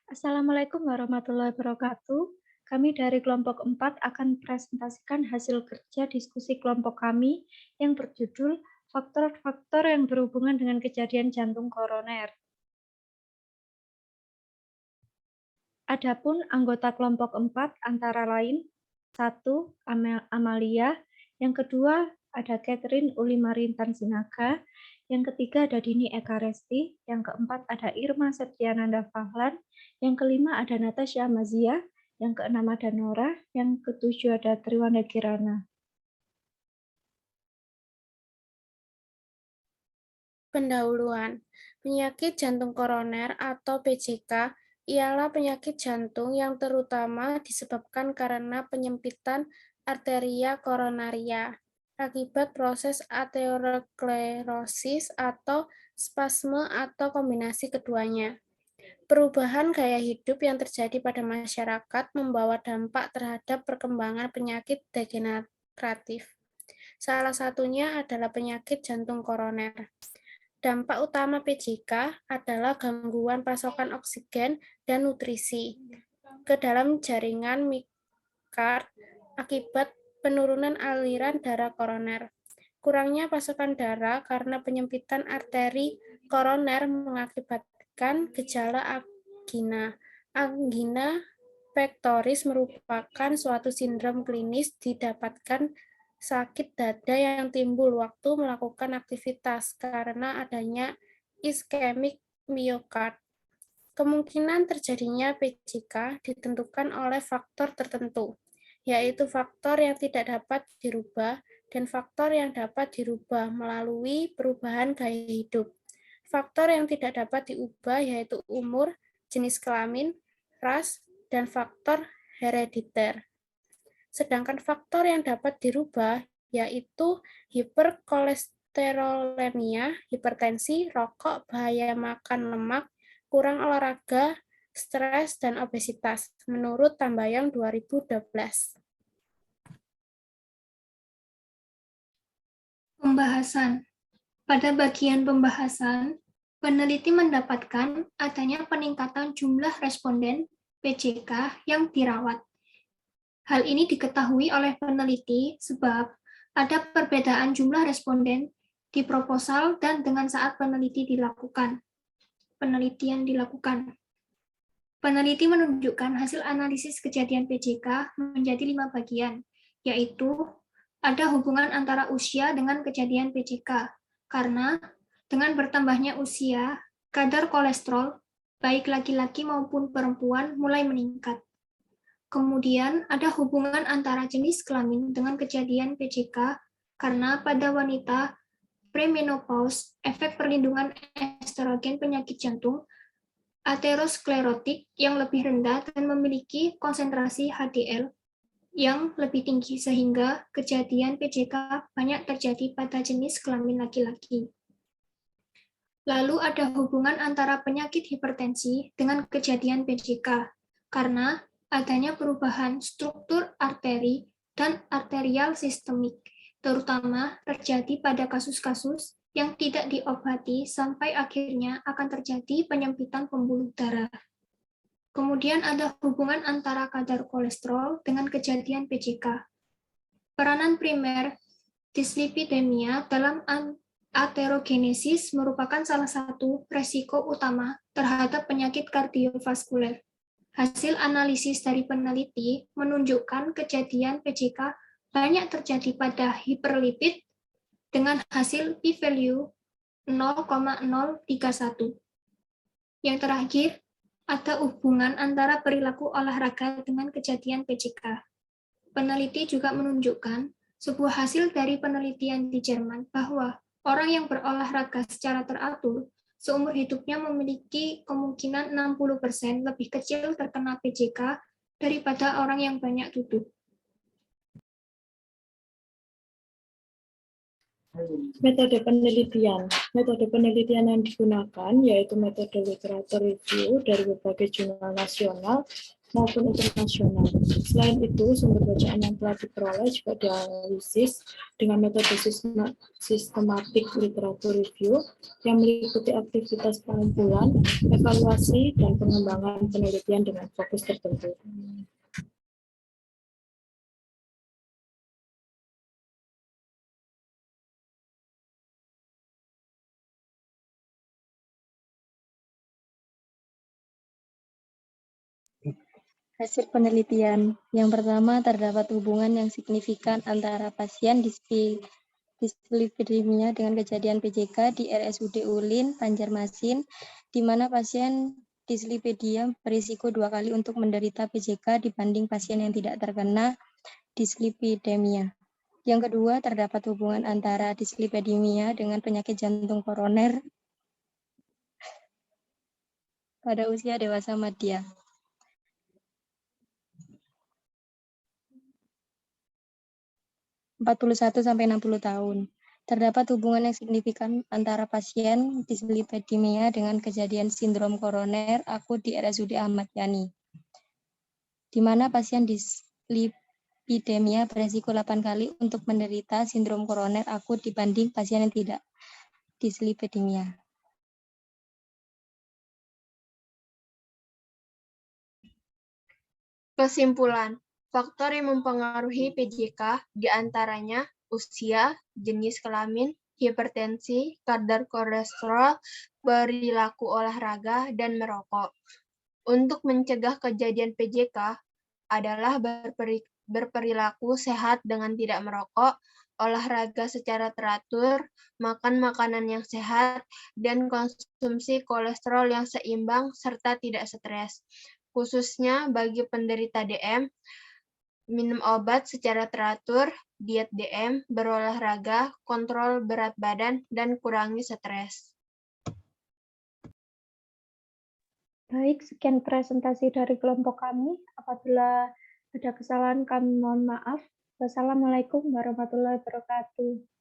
Assalamualaikum warahmatullahi wabarakatuh. Kami dari kelompok 4 akan presentasikan hasil kerja diskusi kelompok kami yang berjudul Faktor-faktor yang berhubungan dengan kejadian jantung koroner. Adapun anggota kelompok 4 antara lain, 1. Amalia, yang kedua ada Catherine Ulimarintan Sinaga, yang ketiga ada Dini Eka Resti, yang keempat ada Irma Septiananda Fahlan, yang kelima ada Natasha Mazia, yang keenam ada Nora, yang ketujuh ada Triwanda Kirana. Pendahuluan. Penyakit jantung koroner atau PJK ialah penyakit jantung yang terutama disebabkan karena penyempitan arteria koronaria akibat proses aterosklerosis atau spasme atau kombinasi keduanya. Perubahan gaya hidup yang terjadi pada masyarakat membawa dampak terhadap perkembangan penyakit degeneratif. Salah satunya adalah penyakit jantung koroner. Dampak utama PJK adalah gangguan pasokan oksigen dan nutrisi ke dalam jaringan mikard akibat penurunan aliran darah koroner. Kurangnya pasokan darah karena penyempitan arteri koroner mengakibatkan gejala angina. Angina pectoris merupakan suatu sindrom klinis didapatkan sakit dada yang timbul waktu melakukan aktivitas karena adanya iskemik miokard. Kemungkinan terjadinya PJK ditentukan oleh faktor tertentu, yaitu faktor yang tidak dapat dirubah dan faktor yang dapat dirubah melalui perubahan gaya hidup. Faktor yang tidak dapat diubah yaitu umur, jenis kelamin, ras, dan faktor herediter. Sedangkan faktor yang dapat dirubah yaitu hiperkolesterolemia, hipertensi, rokok, bahaya makan lemak, kurang olahraga, stres, dan obesitas, menurut Tambayong 2012. Pembahasan. Pada bagian pembahasan, peneliti mendapatkan adanya peningkatan jumlah responden PJK yang dirawat. Hal ini diketahui oleh peneliti sebab ada perbedaan jumlah responden di proposal dan dengan saat penelitian dilakukan. Peneliti menunjukkan hasil analisis kejadian PJK menjadi 5 bagian, yaitu ada hubungan antara usia dengan kejadian PJK, karena dengan bertambahnya usia, kadar kolesterol, baik laki-laki maupun perempuan, mulai meningkat. Kemudian ada hubungan antara jenis kelamin dengan kejadian PJK, karena pada wanita premenopause, efek perlindungan estrogen penyakit jantung aterosklerotik yang lebih rendah dan memiliki konsentrasi HDL yang lebih tinggi sehingga kejadian PJK banyak terjadi pada jenis kelamin laki-laki. Lalu ada hubungan antara penyakit hipertensi dengan kejadian PJK karena adanya perubahan struktur arteri dan arterial sistemik, terutama terjadi pada kasus-kasus yang tidak diobati sampai akhirnya akan terjadi penyempitan pembuluh darah. Kemudian ada hubungan antara kadar kolesterol dengan kejadian PJK. Peranan primer dislipidemia dalam aterogenesis merupakan salah satu resiko utama terhadap penyakit kardiovaskuler. Hasil analisis dari peneliti menunjukkan kejadian PJK banyak terjadi pada hiperlipid dengan hasil p-value 0,031. Yang terakhir, ada hubungan antara perilaku olahraga dengan kejadian PJK. Peneliti juga menunjukkan sebuah hasil dari penelitian di Jerman bahwa orang yang berolahraga secara teratur seumur hidupnya memiliki kemungkinan 60% lebih kecil terkena PJK daripada orang yang banyak duduk. Metode penelitian. Metode penelitian yang digunakan yaitu metode literatur review dari berbagai jurnal nasional maupun internasional. Selain itu, sumber bacaan yang telah diperoleh juga dianalisis dengan metode sistematik literatur review yang meliputi aktivitas pengumpulan, evaluasi, dan pengembangan penelitian dengan fokus tertentu. Hasil penelitian. Yang pertama, terdapat hubungan yang signifikan antara pasien dislipidemia dengan kejadian PJK di RSUD Ulin, Banjarmasin, di mana pasien dislipidemia berisiko 2 kali untuk menderita PJK dibanding pasien yang tidak terkena dislipidemia. Yang kedua, terdapat hubungan antara dislipidemia dengan penyakit jantung koroner pada usia dewasa madya. 41 sampai 60 tahun. Terdapat hubungan yang signifikan antara pasien dislipidemia dengan kejadian sindrom koroner akut di RSUD Ahmad Yani, di mana pasien dislipidemia beresiko 8 kali untuk menderita sindrom koroner akut dibanding pasien yang tidak dislipidemia. Kesimpulan, faktor yang mempengaruhi PJK diantaranya usia, jenis kelamin, hipertensi, kadar kolesterol, perilaku olahraga, dan merokok. Untuk mencegah kejadian PJK adalah berperilaku sehat dengan tidak merokok, olahraga secara teratur, makan makanan yang sehat, dan konsumsi kolesterol yang seimbang serta tidak stres. Khususnya bagi penderita DM, minum obat secara teratur, diet DM, berolahraga, kontrol berat badan, dan kurangi stres. Baik, sekian presentasi dari kelompok kami. Apabila ada kesalahan, kami mohon maaf. Wassalamualaikum warahmatullahi wabarakatuh.